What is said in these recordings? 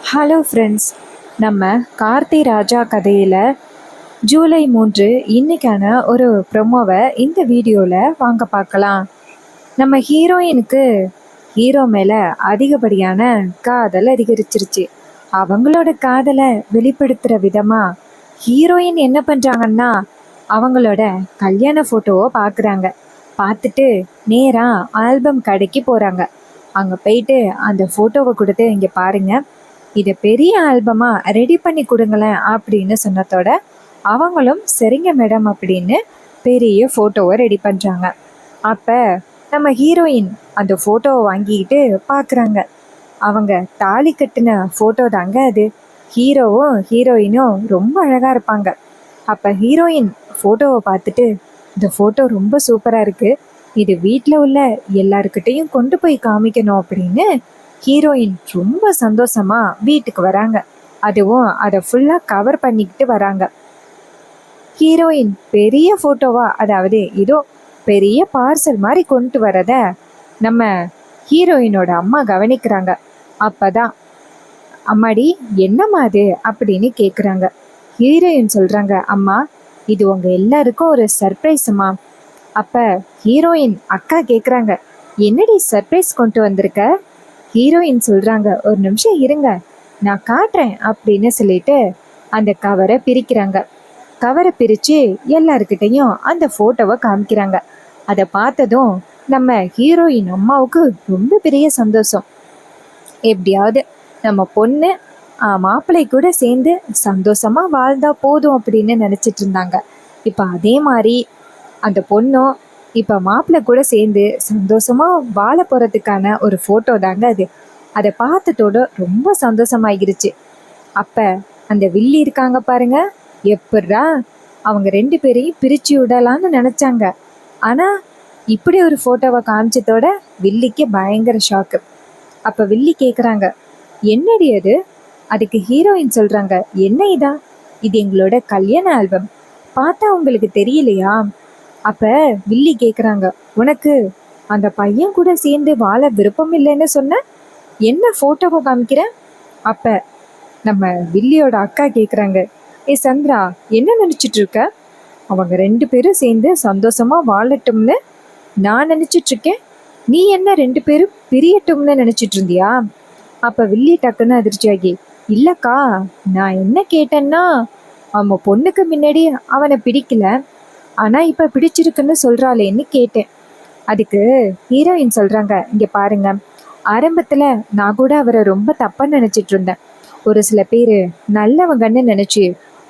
Hello friends, நம்ம கார்த்தி ராஜா கதையில் ஜூலை 3 இன்னைக்கான ஒரு ப்ரொமோவை இந்த வீடியோவில் வாங்க பார்க்கலாம். நம்ம ஹீரோயினுக்கு ஹீரோ மேலே அதிகப்படியான காதல் அதிகரிச்சிருச்சு. அவங்களோட காதலை வெளிப்படுத்துகிற விதமாக ஹீரோயின் என்ன பண்ணுறாங்கன்னா, அவங்களோட கல்யாண ஃபோட்டோவை பார்க்குறாங்க. பார்த்துட்டு நேராக ஆல்பம் கடைக்கு போகிறாங்க. அங்கே போயிட்டு அந்த ஃபோட்டோவை கொடுத்து, இங்கே பாருங்கள், இதை பெரிய ஆல்பமாக ரெடி பண்ணி கொடுங்களேன் அப்படின்னு சொன்னதோட அவங்களும் சரிங்க மேடம் அப்படின்னு பெரிய ஃபோட்டோவை ரெடி பண்ணுறாங்க. அப்போ நம்ம ஹீரோயின் அந்த ஃபோட்டோவை வாங்கிக்கிட்டு பார்க்குறாங்க. அவங்க தாலி கட்டின ஃபோட்டோ தாங்க அது. ஹீரோவும் ஹீரோயினும் ரொம்ப அழகாக இருப்பாங்க. அப்போ ஹீரோயின் ஃபோட்டோவை பார்த்துட்டு, இந்த ஃபோட்டோ ரொம்ப சூப்பராக இருக்குது, இது வீட்டில் உள்ள எல்லாருக்கிட்டையும் கொண்டு போய் காமிக்கணும் அப்படின்னு ஹீரோயின் ரொம்ப சந்தோஷமா வீட்டுக்கு வராங்க. அதுவும் அதை ஃபுல்லா கவர் பண்ணிக்கிட்டு வராங்க. ஹீரோயின் பெரிய போட்டோவா, அதாவது ஏதோ பெரிய பார்சல் மாதிரி கொண்டு வரத நம்ம ஹீரோயினோட அம்மா கவனிக்கிறாங்க. அப்பதான், அம்மாடி என்னம்மா அது அப்படின்னு கேக்குறாங்க. ஹீரோயின் சொல்றாங்க, அம்மா இது உங்க எல்லாருக்கும் ஒரு சர்ப்ரைஸ்மா. அப்ப ஹீரோயின் அக்கா கேக்குறாங்க, என்னடி சர்ப்ரைஸ் கொண்டு வந்திருக்க? ஹீரோயின் சொல்றாங்க, ஒரு நிமிஷம் இருங்க, நான் காட்டுறேன் அப்படின்னு சொல்லிட்டு அந்த கவரை பிரிக்கிறாங்க. கவரை பிரிச்சு எல்லாருக்கிட்டையும் அந்த போட்டோவை காமிக்கிறாங்க. அதை பார்த்ததும் நம்ம ஹீரோயின் அம்மாவுக்கு ரொம்ப பெரிய சந்தோஷம். எப்படியாவது நம்ம பொண்ணு மாப்பிள்ளை கூட சேர்ந்து சந்தோஷமா வாழ்ந்தா போதும் அப்படின்னு நினைச்சிட்டு இருந்தாங்க. இப்போ அதே மாதிரி அந்த பொண்ணும் இப்போ மாப்பிள்ளை கூட சேர்ந்து சந்தோஷமாக வாழ போகிறதுக்கான ஒரு ஃபோட்டோ தாங்க அது. அதை பார்த்ததோட ரொம்ப சந்தோஷமாகிருச்சு. அப்போ அந்த வில்லி இருக்காங்க பாருங்க, எப்படா அவங்க 2 பேரையும் பிரித்து விடலான்னு நினச்சாங்க. ஆனால் இப்படி ஒரு ஃபோட்டோவை காமிச்சதோட வில்லிக்கு பயங்கர ஷாக்கு. அப்போ வில்லி கேட்குறாங்க, என்னடி அது? அதுக்கு ஹீரோயின் சொல்கிறாங்க, என்ன இதா? இது எங்களோட கல்யாண ஆல்பம், பார்த்தா உங்களுக்கு தெரியலையா? அப்ப வில்லி கேக்குறாங்க, உனக்கு அந்த பையன் கூட சேர்ந்து வாழ விருப்பம் இல்லைன்னு சொன்ன, என்ன போட்டோவை காமிக்கிற? அப்ப நம்ம வில்லியோட அக்கா கேக்குறாங்க, ஏ சந்திரா, என்ன நினைச்சிட்டு இருக்க? அவங்க 2 பேரும் சேர்ந்து சந்தோஷமா வாழட்டும்னு நான் நினைச்சிட்டு இருக்கேன், நீ என்ன 2 பேரும் பிரியட்டும்னு நினைச்சிட்டு இருந்தியா? அப்ப வில்லி டக்குன்னு அதிர்ச்சியாகி, இல்லக்கா, நான் என்ன கேட்டேன்னா, அவன் பொண்ணுக்கு முன்னாடி அவனை பிடிக்கல, ஆனால் இப்போ பிடிச்சிருக்குன்னு சொல்கிறாளேன்னு கேட்டேன். அதுக்கு ஹீரோயின் சொல்கிறாங்க, இங்கே பாருங்க, ஆரம்பத்தில் நான் கூட அவரை ரொம்ப தப்பாக நினச்சிட்டு இருந்தேன். ஒரு சில பேர் நல்லவங்கன்னு நினச்சி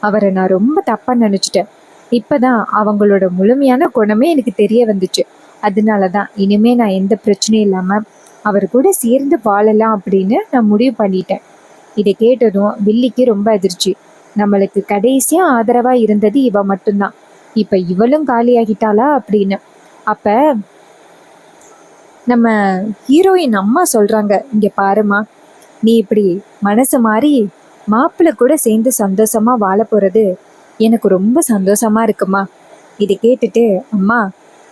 அவரை நான் ரொம்ப தப்பாக நினச்சிட்டேன். இப்போ தான் அவங்களோட முழுமையான குணமே எனக்கு தெரிய வந்துச்சு. அதனால தான் இனிமேல் நான் எந்த பிரச்சனையும் இல்லாமல் அவர் கூட சேர்ந்து வாழலாம் அப்படின்னு நான் முடிவு பண்ணிட்டேன். இதை கேட்டதும் வில்லிக்கு ரொம்ப அதிர்ச்சி. நம்மளுக்கு கடைசியாக ஆதரவாக இருந்தது இவ மட்டும்தான், இப்ப இவளும் காலியாகிட்டாளா அப்படின்னு. அப்ப நம்ம ஹீரோயின் அம்மா சொல்றாங்க, இங்க பாருமா, நீ இப்படி மனசு மாறி மாப்பிள்ளை கூட சேர்ந்து சந்தோஷமா வாழ போறது எனக்கு ரொம்ப சந்தோஷமா இருக்குமா. இதை கேட்டுட்டு, அம்மா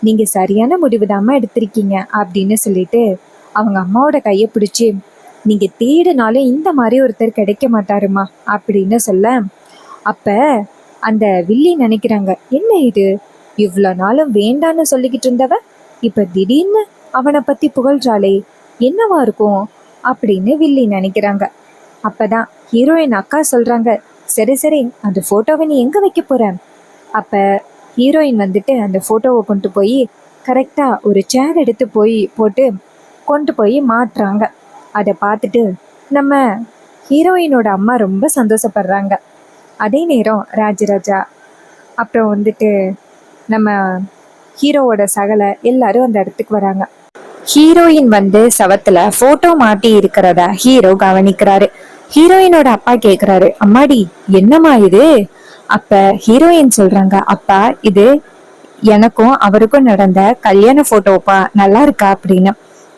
நீங்க சரியான முடிவு தாம்மா எடுத்திருக்கீங்க அப்படின்னு சொல்லிட்டு அவங்க அம்மாவோட கையை பிடிச்சி, நீங்க தேடினாலும் இந்த மாதிரி ஒருத்தர் கிடைக்க மாட்டாருமா அப்படின்னு சொல்ல, அப்ப அந்த வில்லி நினைக்கிறாங்க, என்ன இது, இவ்வளோ நாளும் வேண்டான்னு சொல்லிக்கிட்டு இருந்தவ இப்ப திடீர்னு அவனை பத்தி புகழ்றாளே, என்னவா இருக்கும் அப்படின்னு வில்லி நினைக்கிறாங்க. அப்பதான் ஹீரோயின் அக்கா சொல்றாங்க, சரி சரி, அந்த போட்டோவை நீ எங்க வைக்க போற? அப்ப ஹீரோயின் வந்துட்டு அந்த போட்டோவை கொண்டு போய் கரெக்டா ஒரு சேர் எடுத்து போட்டு கொண்டு போய் மாட்டுறாங்க. அதை பார்த்துட்டு நம்ம ஹீரோயினோட அம்மா ரொம்ப சந்தோஷப்படுறாங்க. அதே நேரம் ராஜராஜா அப்புறம் வந்துட்டு நம்ம ஹீரோவோட சகல எல்லாரும் அந்த இடத்துக்கு வராங்க. ஹீரோயின் வந்து சவத்துல போட்டோ மாட்டி இருக்கிறத ஹீரோ கவனிக்கிறாரு. ஹீரோயினோட அப்பா கேக்குறாரு, அம்மாடி என்னம்மா இது? அப்ப ஹீரோயின் சொல்றாங்க, அப்பா இது எனக்கும் அவருக்கும் நடந்த கல்யாண போட்டோப்பா, நல்லா இருக்கா அப்படின்னு.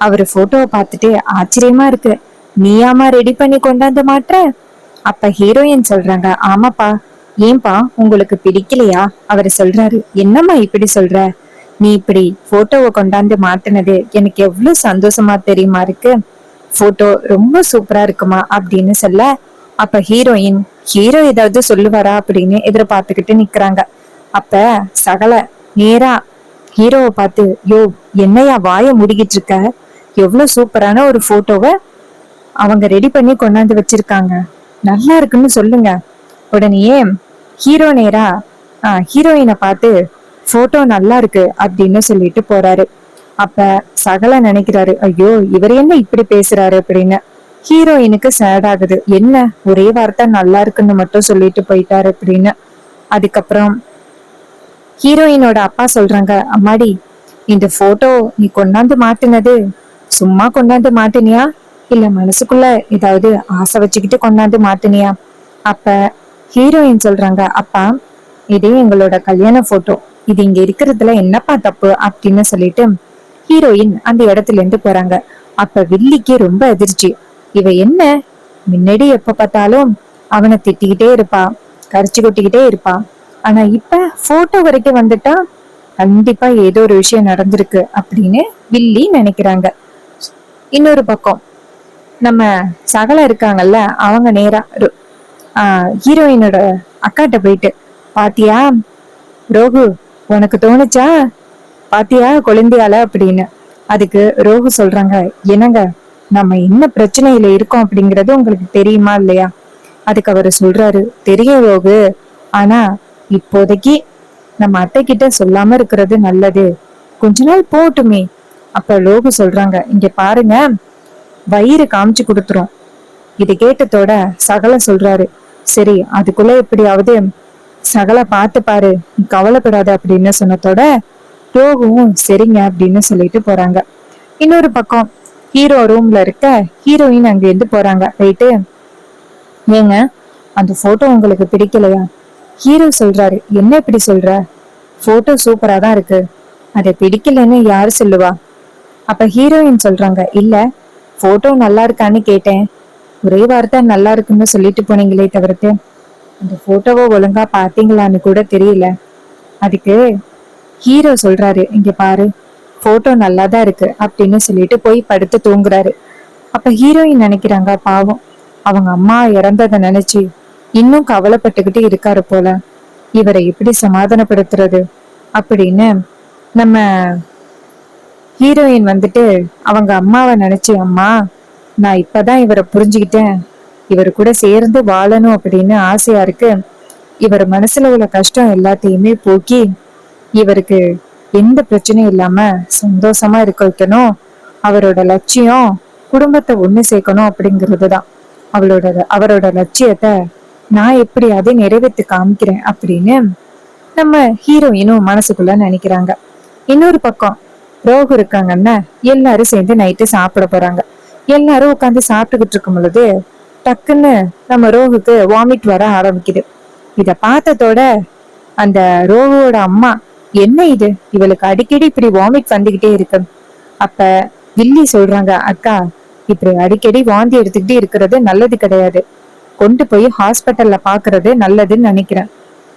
அவரு போட்டோவை பார்த்துட்டு, ஆச்சரியமா இருக்கு, நீயாமா ரெடி பண்ணி கொண்டாந்து மாட்டுற? அப்ப ஹீரோயின் சொல்றாங்க, ஆமாப்பா, ஏன்பா உங்களுக்கு பிடிக்கலையா? அவர் சொல்றாரு, என்னம்மா இப்படி சொல்ற? நீ இப்படி போட்டோவை கொண்டாந்து மாட்டினது எனக்கு எவ்வளவு சந்தோஷமா தெரியுமா இருக்கு. போட்டோ ரொம்ப சூப்பரா இருக்குமா அப்படின்னு சொல்ல, அப்ப ஹீரோ ஏதாவது சொல்லுவாரா அப்படின்னு எதிர்பார்த்துக்கிட்டு நிக்கிறாங்க. அப்ப சகல நேரா ஹீரோவை பார்த்து, யோ என்னையா வாய முடிக்கிட்டு இருக்க, எவ்வளவு சூப்பரான ஒரு போட்டோவை அவங்க ரெடி பண்ணி கொண்டாந்து வச்சிருக்காங்க, நல்லா இருக்குன்னு சொல்லுங்க. உடனேயே ஹீரோ நேரா ஹீரோயினை பார்த்து போட்டோ நல்லா இருக்கு அப்படின்னு சொல்லிட்டு போறாரு. அப்ப சகல நினைக்கிறாரு, ஐயோ இவர் என்ன இப்படி பேசுறாரு அப்படின்னு. ஹீரோயினுக்கு சேட் ஆகுது, என்ன ஒரே வார்த்தை நல்லா இருக்குன்னு மட்டும் சொல்லிட்டு போயிட்டாரு அப்படின்னு. அதுக்கப்புறம் ஹீரோயினோட அப்பா சொல்றாங்க, அம்மாடி இந்த போட்டோ நீ கொண்டாந்து மாட்டினது சும்மா கொண்டாந்து மாட்டினியா, இல்ல மனசுக்குள்ள ஏதாவது ஆசை வச்சுக்கிட்டு கொண்டாந்து மாட்டினியா? அப்ப ஹீரோயின் சொல்றாங்க, அப்பா இதே எங்களோட கல்யாண போட்டோ, இது இங்க இருக்கிறதுல என்னப்பா தப்பு அப்படின்னு சொல்லிட்டு ஹீரோயின் அந்த இடத்துல இருந்து போறாங்க. அப்ப வில்லிக்கு ரொம்ப அதிர்ச்சி, இவ என்ன முன்னாடி எப்ப பார்த்தாலும் அவனை திட்டிக்கிட்டே இருப்பா, கரிச்சு கொட்டிக்கிட்டே இருப்பா, ஆனா இப்ப போட்டோ வரைக்கும் வந்துட்டா, கண்டிப்பா ஏதோ ஒரு விஷயம் நடந்திருக்கு அப்படின்னு வில்லி நினைக்கிறாங்க. இன்னொரு பக்கம் நம்ம சகல இருக்காங்கல்ல, அவங்க நேரா ஹீரோயினோட அக்காட்ட போயிட்டு, பாத்தியா ரோகு உனக்கு தோணுச்சா, பாத்தியா குழந்தையால அப்படின்னு. அதுக்கு ரோகு சொல்றாங்க, என்னங்க நம்ம என்ன பிரச்சனையில இருக்கோம் அப்படிங்கறது உங்களுக்கு தெரியுமா இல்லையா? அதுக்கு அவரு சொல்றாரு, தெரியும் ரோகு, ஆனா இப்போதைக்கு நம்ம அத்தை கிட்ட சொல்லாம இருக்கிறது நல்லது, கொஞ்ச நாள் போட்டுமே. அப்ப ரோகு சொல்றாங்க, இங்க பாருங்க வயிறு காமிச்சு கொடுத்துரும். இது கேட்டதோட சகல சொல்றாரு, சரி அதுக்குள்ள எப்படியாவது சகல பார்த்து பாரு, நீ கவலைப்படாத அப்படின்னு சொன்னதோட ரோகுவும் சரிங்க அப்படின்னு சொல்லிட்டு போறாங்க. இன்னொரு பக்கம் ஹீரோ ரூம்ல இருக்க ஹீரோயின் அங்க இருந்து போறாங்க. போயிட்டு, ஏங்க அந்த போட்டோ உங்களுக்கு பிடிக்கலையா? ஹீரோ சொல்றாரு, என்ன இப்படி சொல்ற, போட்டோ சூப்பரா தான் இருக்கு, அதை பிடிக்கலன்னு யாரு சொல்லுவா? அப்ப ஹீரோயின் சொல்றாங்க, இல்ல போட்டோ நல்லா இருக்கான்னு கேட்டேன், ஒரே வார்த்தை நல்லா இருக்குன்னு சொல்லிட்டு போனீங்களே தவிர்த்து அந்த போட்டோவை ஒழுங்கா பாத்தீங்களான்னு கூட தெரியல. அதுக்கு ஹீரோ சொல்றாரு, இங்க பாரு போட்டோ நல்லாதான் இருக்கு அப்படின்னு சொல்லிட்டு போய் படுத்து தூங்குறாரு. அப்ப ஹீரோயின் நினைக்கிறாங்க, பாவம் அவங்க அம்மா இறந்ததை நினைச்சு இன்னும் கவலைப்பட்டுக்கிட்டு இருக்காரு போல, இவரை எப்படி சமாதானப்படுத்துறது அப்படின்னு நம்ம ஹீரோயின் வந்துட்டு அவங்க அம்மாவை நினைச்சு, அம்மா நான் இப்பதான் இவரை புரிஞ்சுக்கிட்டேன், இவர் கூட சேர்ந்து வாழணும் அப்படின்னு ஆசையா இருக்கு, இவர் மனசுல உள்ள கஷ்டம் எல்லாத்தையுமே போக்கி இவருக்கு எந்த பிரச்சனையும் இல்லாம சந்தோஷமா இருக்க வைக்கணும், அவரோட லட்சியம் குடும்பத்தை ஒண்ணு சேர்க்கணும் அப்படிங்கிறதுதான் அவரோட லட்சியத்தை நான் எப்படியாவது நிறைவேற்றி காமிக்கிறேன் அப்படின்னு நம்ம ஹீரோயினும் மனசுக்குள்ள நினைக்கிறாங்க. இன்னொரு பக்கம் ரோகு இருக்காங்கன்னா எல்லாரும் சேர்ந்து நைட்டு சாப்பிட போறாங்க. எல்லாரும் உட்காந்து சாப்பிட்டுக்கிட்டு இருக்கும் பொழுது டக்குன்னு நம்ம ரோகுக்கு வாமிட் வர ஆரம்பிக்குது. இத பார்த்ததோட அந்த ரோகுவோட அம்மா, என்ன இது இவளுக்கு அடிக்கடி இப்படி வாமிட் வந்துகிட்டே இருக்கு. அப்ப வில்லி சொல்றாங்க, அக்கா இப்படி அடிக்கடி வாந்தி எடுத்துக்கிட்டு இருக்கிறது நல்லது கிடையாது, கொண்டு போய் ஹாஸ்பிட்டல்ல பாக்குறது நல்லதுன்னு நினைக்கிறேன்,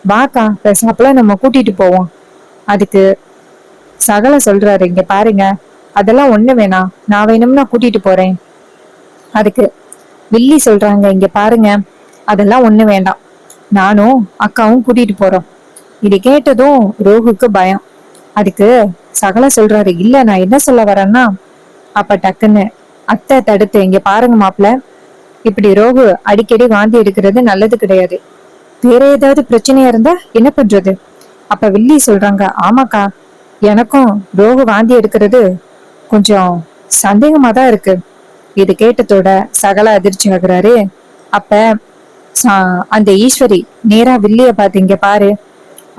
வாக்கா பேசாப்புல நம்ம கூட்டிட்டு போவோம். அதுக்கு சகல சொல்றாரு, இங்க பாருங்க அதெல்லாம் ஒண்ணு வேணாம், நான் வேணும்னா கூட்டிட்டு போறேன். அதுக்கு வில்லி சொல்றாங்க, இங்க பாருங்க அதெல்லாம் ஒண்ணு வேண்டாம், நானும் அக்காவும் கூட்டிட்டு போறோம். இது கேட்டதும் ரோகுக்கு பயம். அதுக்கு சகல சொல்றாரு, இல்ல நான் என்ன சொல்ல வரேன்னா, அப்ப டக்குன்னு அத்தை தடுத்து, இங்க பாருங்க மாப்பிள்ள, இப்படி ரோகு அடிக்கடி வாந்தி எடுக்கிறது நல்லது கிடையாது, வேற ஏதாவது பிரச்சனையா இருந்தா என்ன பண்றது? அப்ப வில்லி சொல்றாங்க, ஆமாக்கா எனக்கும் ரோகு வாந்தி எடுக்கிறது கொஞ்சம் சந்தேகமா தான் இருக்கு. இது கேட்டதோட சகல அதிர்ச்சி ஆகுறாரு. அப்ப அந்த ஈஸ்வரி நேரா வில்லிய பார்த்து, இங்க பாரு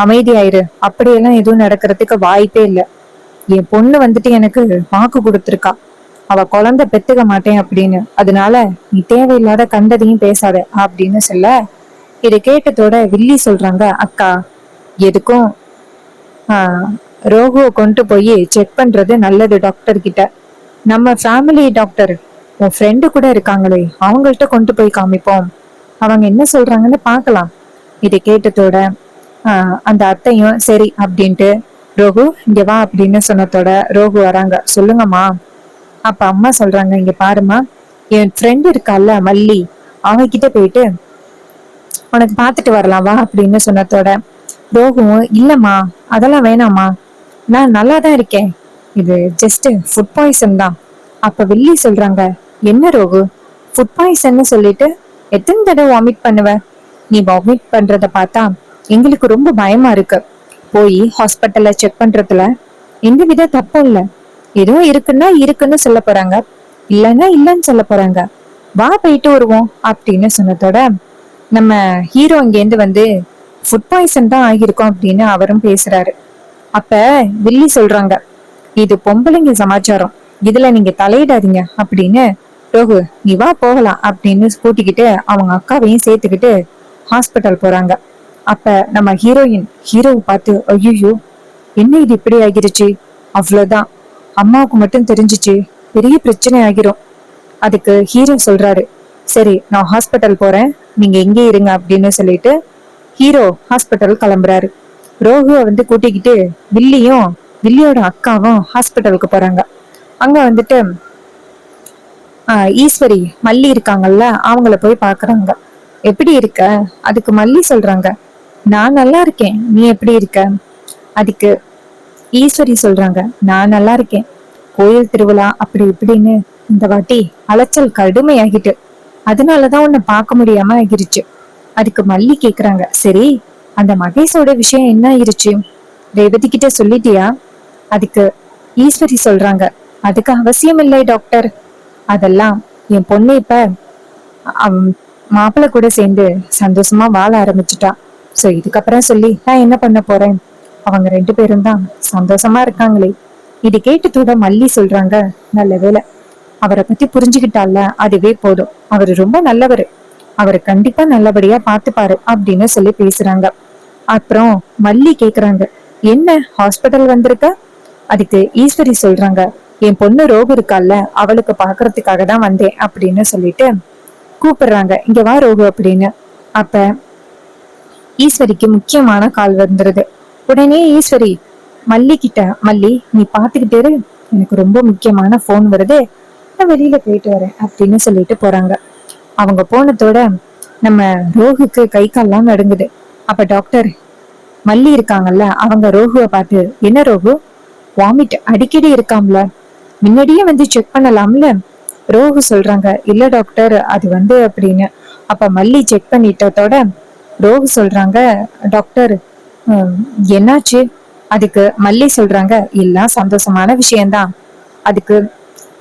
அமைதியாயிரு, அப்படியெல்லாம் எதுவும் நடக்கிறதுக்கு வாய்ப்பே இல்லை, என் பொண்ணு வந்துட்டு எனக்கு வாக்கு கொடுத்துருக்கா, அவ குழந்தை பெத்துக்க மாட்டேன் அப்படின்னு, அதனால நீ தேவையில்லாத கண்டதையும் பேசாத அப்படின்னு சொல்ல, இதை கேட்டதோட வில்லி சொல்றாங்க, அக்கா எதுக்கும் ரோகுவை கொண்டு போய் செக் பண்றது நல்லது டாக்டர் கிட்ட, நம்ம ஃபேமிலி டாக்டர் உன் ஃப்ரெண்டு கூட இருக்காங்களே அவங்கள்ட்ட கொண்டு போய் காமிப்போம், அவங்க என்ன சொல்றாங்கன்னு பாக்கலாம். இதை கேட்டதோட அந்த அத்தையும் சரி அப்படின்ட்டு, ரோகு இங்க வா அப்படின்னு சொன்னதோட ரோகு வராங்க. சொல்லுங்கம்மா. அப்ப அம்மா சொல்றாங்க, இங்க பாருமா என் ஃப்ரெண்ட் இருக்கால மல்லி, அவகிட்ட போயிட்டு உனக்கு பாத்துட்டு வரலாம் வா அப்படின்னு சொன்னதோட ரோகும் இல்லம்மா அதெல்லாம் வேணாம்மா, நான் நல்லா தான் இருக்கேன், இது ஜஸ்ட் ஃபுட் பாய்சன் தான். அப்ப வில்லி சொல்றாங்க, என்ன ரோகு ஃபுட் பாய்சன்னு சொல்லிட்டு எத்தனை தடவை வாமிட் பண்ணுவ? நீ வாமிட் பண்றத பார்த்தா எங்களுக்கு ரொம்ப பயமா இருக்கு. போய் ஹாஸ்பிட்டல்ல செக் பண்றதுல எந்த வித தப்பும் இல்ல. ஏதோ இருக்குன்னா இருக்குன்னு சொல்ல போறாங்க, இல்லன்னா இல்லன்னு சொல்ல போறாங்க. வா போயிட்டு வருவோம் அப்படின்னு சொன்னதோட நம்ம ஹீரோ இங்கேருந்து வந்து ஃபுட் பாய்சன் தான் ஆகியிருக்கோம் அப்படின்னு அவரும் பேசுறாரு. அப்ப வில்லி சொல்றாங்க, இது பொம்பளைங்க சமாச்சாரம், இதுல நீங்க தலையிடாதீங்க அப்படின்னு. ரோகு நீ வா போகலாம் அப்படின்னு கூட்டிக்கிட்டு அவங்க அக்காவையும் சேர்த்துக்கிட்டு ஹாஸ்பிட்டல் போறாங்க. அப்ப நம்ம ஹீரோவை பார்த்து ஐயோ என்ன இது இப்படி ஆகிருச்சு, அவ்வளவுதான், அம்மாவுக்கு மட்டும் தெரிஞ்சிச்சு பெரிய பிரச்சனை ஆகிரும். அதுக்கு ஹீரோ சொல்றாரு, சரி நான் ஹாஸ்பிட்டல் போறேன், நீங்க எங்கே இருங்க அப்படின்னு சொல்லிட்டு ஹீரோ ஹாஸ்பிட்டல் கிளம்புறாரு. ரோகுவை வந்து கூட்டிக்கிட்டு வில்லியோட அக்காவும் ஹாஸ்பிட்டலுக்கு போறாங்க. அங்க வந்துட்டு ஈஸ்வரி மல்லி இருக்காங்கல்ல, அவங்கள போய் பாக்குறாங்க. எப்படி இருக்க? அதுக்கு மல்லி சொல்றாங்க, நான் நல்லா இருக்கேன், நீ எப்படி இருக்க? அதுக்கு ஈஸ்வரி சொல்றாங்க, நான் நல்லா இருக்கேன், கோயில் திருவிழா அப்படி இப்படின்னு இந்த வாட்டி அலைச்சல் கடுமையாகிட்டு, அதனாலதான் உன்னை பார்க்க முடியாம ஆகிருச்சு. அதுக்கு மல்லி கேக்குறாங்க, சரி அந்த மகேஷோட விஷயம் என்ன ஆயிருச்சு, ரேவதி கிட்ட சொல்லிட்டியா? அதுக்கு ஈஸ்வரி சொல்றாங்க, அதுக்கு அவசியம் இல்லை டாக்டர், அதெல்லாம் என் பொண்ணு இப்ப மாப்பிள்ளை கூட சேர்ந்து சந்தோஷமா வாழ ஆரம்பிச்சுட்டா. சோ இதுக்கப்புறம் சொல்லி நான் என்ன பண்ண போறேன், அவங்க 2 பேரும் தான் சந்தோஷமா இருக்காங்களே. இது கேட்டதோட மல்லி சொல்றாங்க, நல்ல வேலை அவரை பத்தி புரிஞ்சுக்கிட்டால அதுவே போதும், அவரு ரொம்ப நல்லவரு, அவரு கண்டிப்பா நல்லபடியா பாத்துப்பாரு அப்படின்னு சொல்லி பேசுறாங்க. அப்புறம் மல்லி கேக்குறாங்க, என்ன ஹாஸ்பிட்டல் வந்திருக்க? அதுக்கு ஈஸ்வரி சொல்றாங்க, என் பொண்ணு ரோகு இருக்கால அவளுக்கு பாக்குறதுக்காக தான் வந்தேன் அப்படின்னு சொல்லிட்டு கூப்பிடுறாங்க, இங்க வா ரோகு அப்படின்னு. அப்ப ஈஸ்வரிக்கு முக்கியமான கால் வந்துருது. உடனே ஈஸ்வரி மல்லி கிட்ட, மல்லி நீ பாத்துக்கிட்டே இரு, எனக்கு ரொம்ப முக்கியமான போன் வருது, நான் வெளியில போயிட்டு வரேன் அப்படின்னு சொல்லிட்டு போறாங்க. அவங்க போனதோட நம்ம ரோகுக்கு கை கால்லாம் நடுங்குது. அப்ப டாக்டர் மல்லி இருக்காங்கல்ல, அவங்க ரோகுவை பார்த்து, என்ன ரோகு வாமிட் அடிக்கடி இருக்காம்ல, முன்னாடியே வந்து செக் பண்ணலாம்ல? ரோகு சொல்றாங்க, இல்ல டாக்டர் அது வந்து அப்படின்னு. அப்ப மல்லி செக் பண்ணிட்டதோட ரோகு சொல்றாங்க, டாக்டர் என்னாச்சு? அதுக்கு மல்லி சொல்றாங்க, எல்லாம் சந்தோஷமான விஷயம்தான். அதுக்கு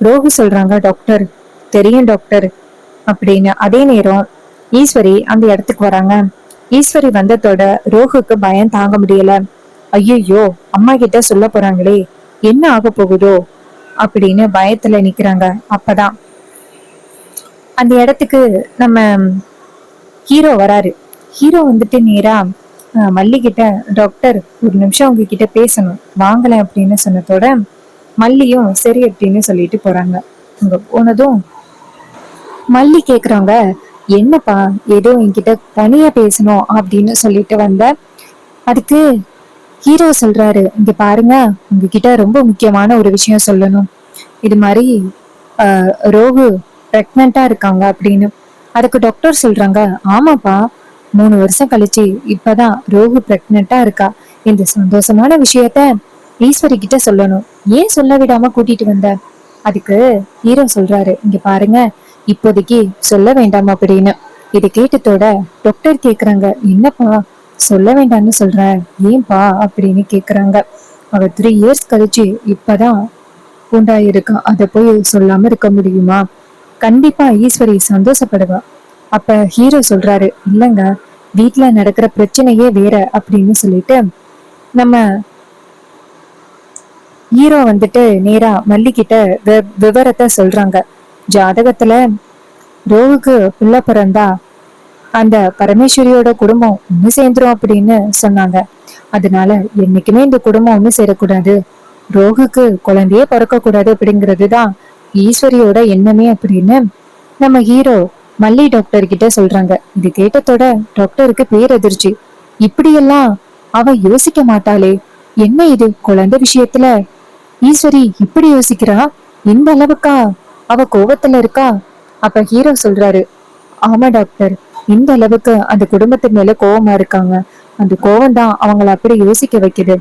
ரோகு சொல்றாங்க, டாக்டர் தெரியும் டாக்டர் அப்படின்னு. அதே நேரம் ஈஸ்வரி அந்த இடத்துக்கு வராங்க. ஈஸ்வரி வந்ததோட ரோகுக்கு பயம் தாங்க முடியல. ஐயோ அம்மா கிட்ட சொல்ல போறாங்களே, என்ன ஆக போகுதோ அப்படின்னு பயத்துல நிக்கிறாங்க. அப்பதான் அந்த இடத்துக்கு நம்ம ஹீரோ வராரு. ஹீரோ வந்துட்டு நேரா மல்லி கிட்ட, டாக்டர் ஒரு நிமிஷம் உங்ககிட்ட பேசணும் வாங்கல அப்படின்னு சொன்னதோட மல்லியும் சரி அப்படின்னு சொல்லிட்டு போறாங்க. அங்க போனதும் மல்லி கேக்குறாங்க, என்னப்பா ஏதோ என்கிட்ட தனியா பேசணும் அப்படின்னு சொல்லிட்டு வந்த? அதுக்கு ஹீரோ சொல்றாரு, இங்க பாருங்க உங்ககிட்ட ரொம்ப முக்கியமான ஒரு விஷயம் சொல்லணும். இது மாதிரி ரோகு பிரெக்னண்டா இருக்காங்க அப்படின்னு. அதுக்கு டாக்டர் சொல்றாங்க, ஆமாப்பா 3 வருஷம் கழிச்சு இப்பதான் ரோகு பிரெக்னண்டா இருக்கா. இந்த சந்தோஷமான விஷயத்த ஈஸ்வரி கிட்ட சொல்லணும், ஏன் சொல்ல விடாம கூட்டிட்டு வந்த? அதுக்கு ஹீரோ சொல்றாரு, இங்க பாருங்க இப்போதைக்கு சொல்ல வேண்டாம் அப்படின்னு. இது கேட்டதோட டாக்டர் கேக்குறாங்க, என்னப்பா சொல்ல வேண்டாம்னு சொல்ற, ஏன்பா அப்படின்னு கேக்குறாங்க. அவ 3 இயர்ஸ் கழிச்சு இப்பதான் உண்டாயிருக்கா, அத போய் சொல்லாம இருக்க முடியுமா? கண்டிப்பா ஈஸ்வரி சந்தோஷப்படுவா. அப்ப ஹீரோ சொல்றாரு, இல்லங்க வீட்டுல நடக்கிற பிரச்சனையே வேற அப்படின்னு சொல்லிட்டு நம்ம ஹீரோ வந்துட்டு நேரா மல்லி கிட்ட விவரத்தை சொல்றாங்க. ஜாதகத்துல ரோகுக்கு பிள்ளை பிறந்தா அந்த பரமேஸ்வரியோட குடும்பம் ஒண்ணு சேர்ந்துரும் அப்படின்னு சொன்னாங்க. அதனால என்னைக்குமே இந்த குடும்பம் ஒண்ணு சேரக்கூடாது, ரோகுக்கு குழந்தையே பிறக்க கூடாது அப்படிங்கிறதுதான் ஈஸ்வரியோட எண்ணமே அப்படின்னு நம்ம ஹீரோ மல்லி டாக்டர் கிட்ட சொல்றாங்க. இது கேட்டதோட டாக்டருக்கு பேரதிர்ச்சி. இப்படியெல்லாம் அவ யோசிக்க மாட்டாளே, என்ன இது குழந்தை விஷயத்துல ஈஸ்வரி இப்படி யோசிக்கிறா, இந்த அளவுக்கா அவ கோபத்துல இருக்கா? அப்ப ஹீரோ சொல்றாரு, ஆமா டாக்டர், இந்த அளவுக்கு அந்த குடும்பத்து மேல கோவமா இருக்காங்க. அந்த கோவம் தான் அவங்கள அப்படி யோசிக்க வைக்குது.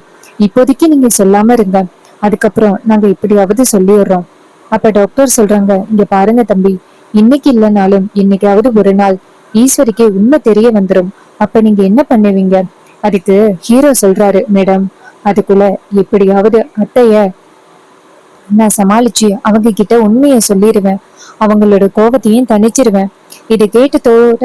இப்போதைக்கு நீங்க சொல்லாம இருங்க, அதுக்கப்புறம் நாங்க எப்படியாவது சொல்லிடுறோம். அப்ப டாக்டர் சொல்றாங்க, இங்க பாருங்க தம்பி, இன்னைக்கு இல்லைனாலும் இன்னைக்காவது ஒரு நாள் ஈஸ்வரிக்கு உண்மை தெரிய வந்துரும். அப்ப நீங்க என்ன பண்ணுவீங்க? அதுக்கு ஹீரோ சொல்றாரு, மேடம், அதுக்குள்ள எப்படியாவது அத்தைய நான் சமாளிச்சு அவங்க கிட்ட உண்மையை சொல்லிடுவேன். அவங்களோட கோபத்தையும் தணிச்சிருவேன். இதை கேட்டதோட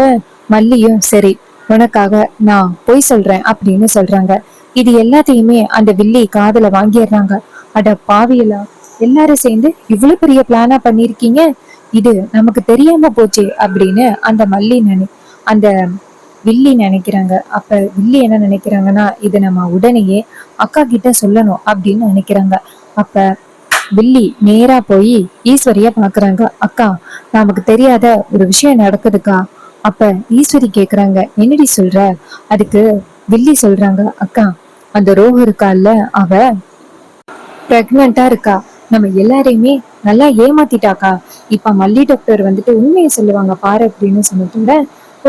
மல்லியும், சரி, உனக்காக நான் பொய் சொல்றேன் அப்படின்னு சொல்றாங்க. இது எல்லாத்தையுமே அந்த வில்லி காதுல வாங்கிடுறாங்க. அட பாவியலா, எல்லாரும் சேர்ந்து இவ்வளவு பெரிய பிளானா பண்ணிருக்கீங்க, இது நமக்கு தெரியாம போச்சே அப்படின்னு அந்த அந்த வில்லி நினைக்கிறாங்க. அப்ப வில்லி என்ன நினைக்கிறாங்கன்னா, இது நம்ம உடனேயே அக்கா கிட்ட சொல்லணும் அப்படின்னு நினைக்கிறாங்க. அப்ப வில்லி நேரா போய் ஈஸ்வரிய பாக்குறாங்க. அக்கா, நமக்கு தெரியாத ஒரு விஷயம் நடக்குதுக்கா. அப்ப ஈஸ்வரி கேக்குறாங்க, என்னடி சொல்ற? அதுக்கு வில்லி சொல்றாங்க, அக்கா, அந்த ரோஹ் இருக்கால, அவ பிரெக்னண்டா இருக்கா. நம்ம எல்லாரையுமே நல்லா ஏமாத்திட்டாக்கா. இப்ப மல்லி டாக்டர் வந்துட்டு உண்மையை சொல்லுவாங்க பாரு அப்படின்னு சொன்னதோட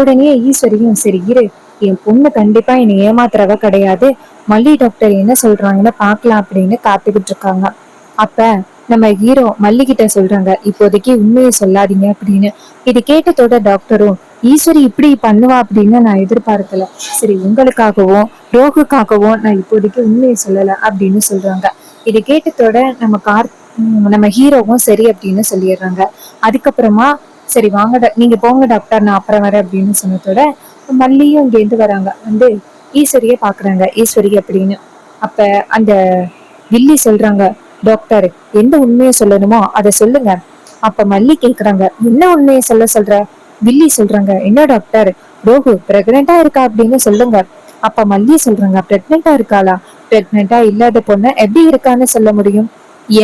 உடனே ஈஸ்வரியும், சரி இரு, என் பொண்ணு கண்டிப்பா என்னை ஏமாத்துறவ கிடையாது, மல்லி டாக்டர் என்ன சொல்றாங்கன்னு பாக்கலாம் அப்படின்னு காத்துக்கிட்டு இருக்காங்க. அப்ப நம்ம ஹீரோ மல்லி கிட்ட சொல்றாங்க, இப்போதைக்கு உண்மையை சொல்லாதீங்க அப்படின்னு. இது கேட்டதோட டாக்டரும், ஈஸ்வரி இப்படி பண்ணுவா அப்படின்னு நான் எதிர்பார்க்கல, சரி உங்களுக்காகவும் ரோகுக்காகவும் நான் இப்போதைக்கு உண்மையை சொல்லல அப்படின்னு சொல்றாங்க. இது கேட்டதோட நம்ம ஹீரோவும் சரி அப்படின்னு சொல்லிடுறாங்க. அதுக்கப்புறமா, சரி வாங்க நீங்க போங்க டாக்டர், நான் அப்புறம் வரேன் அப்படின்னு சொன்னதோட மல்லியும் இங்க இருந்து வராங்க. வந்து ஈஸ்வரிய பாக்குறாங்க, ஈஸ்வரி அப்படின்னு. அப்ப அந்த வில்லி சொல்றாங்க, டாக்டர், எந்த உண்மையை சொல்லணுமோ அதை சொல்லுங்க. அப்ப மல்லி கேக்குறாங்க, என்ன உண்மையை சொல்ற? வில்லி சொல்றாங்க, என்ன டாக்டர், ரோகு பிரெக்னெண்டா இருக்கா அப்படின்னு சொல்லுங்க. அப்ப மல்லி சொல்றாங்க, பிரெக்னெண்டா இருக்காளா? பிரெக்னெண்டா இல்லாத பொண்ணு எப்படி இருக்கான்னு சொல்ல முடியும்?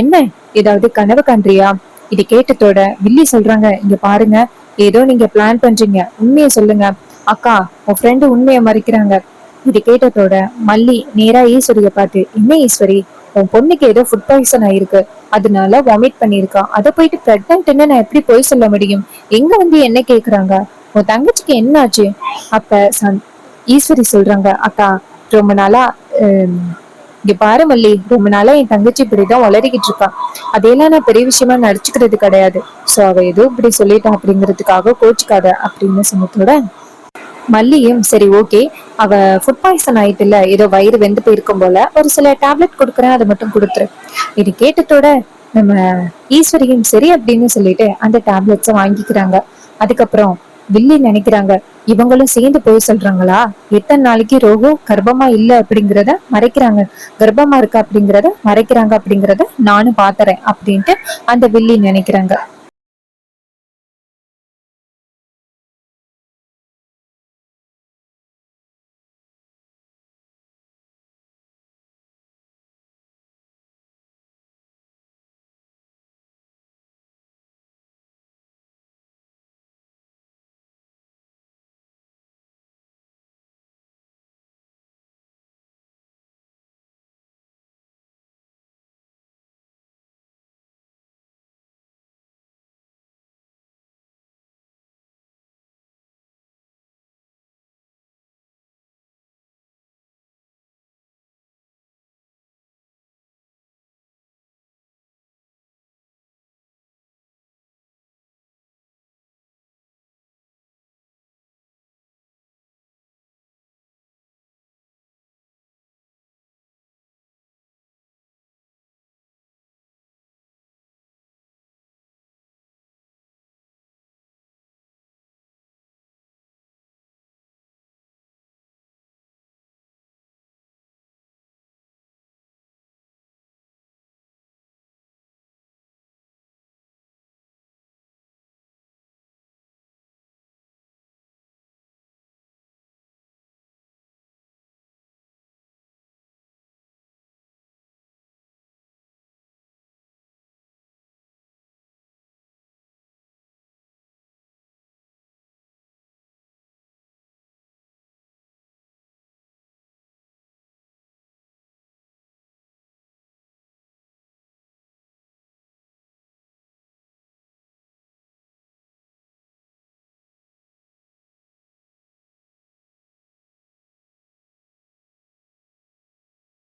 என்ன, ஏதாவது கனவு கன்றியா? இது கேட்டதோட வில்லி சொல்றாங்க, இங்க பாருங்க, ஏதோ நீங்க பிளான் பண்றீங்க, உண்மையை சொல்லுங்க. அக்கா, உன் ஃப்ரெண்டு உண்மையை மறைக்கிறாங்க. இது கேட்டதோட மல்லி நேரா ஈஸ்வரிய பார்த்து, என்ன ஈஸ்வரி, உன் பொண்ணுக்கு ஏதோ ஃபுட் பாய்சன் ஆயிருக்கு, அதனால வாமிட் பண்ணிருக்கா, அதை போயிட்டு பிரெக்னன்ட்னு நான் எப்படி போய் சொல்ல முடியும்? எங்க வந்து என்ன கேக்குறாங்க? உன் தங்கச்சிக்கு என்ன ஆச்சு? அப்ப ஈஸ்வரி சொல்றாங்க, அக்கா, ரொம்ப நாளா இங்க பாரு மல்லி, ரொம்ப நாளா என் தங்கச்சி இப்படிதான் வளரிக்கிட்டு இருக்கா. அதையெல்லாம் நான் பெரிய விஷயமா நடிச்சுக்கிறது கிடையாது. சோ அவ ஏதோ இப்படி சொல்லிட்டான் அப்படிங்கிறதுக்காக கோச்சுக்காத அப்படின்னு சொன்னதோட மல்லியும், சரி ஓகே, அவ ஃபுட் பாய்சன் ஆயிட்டுல, ஏதோ வயிறு வெந்து போயிருக்கும் போல, ஒரு சில டேப்லெட் கொடுக்குறேன், அதை மட்டும் கொடுத்துரு. இது கேட்டதோட நம்ம ஈஸ்வரியும் சரி அப்படின்னு சொல்லிட்டு அந்த டேப்லெட்ஸை வாங்கிக்கிறாங்க. அதுக்கப்புறம் வில்லி நினைக்கிறாங்க, இவங்களும் சேர்ந்து போய் சொல்றாங்களா, எத்தனை நாளைக்கு ரோகு கர்ப்பமா இல்ல அப்படிங்கிறத மறைக்கிறாங்க, கர்ப்பமா இருக்கா அப்படிங்கிறத மறைக்கிறாங்க அப்படிங்கிறத நானும் பாத்துறேன் அப்படின்ட்டு அந்த வில்லி நினைக்கிறாங்க.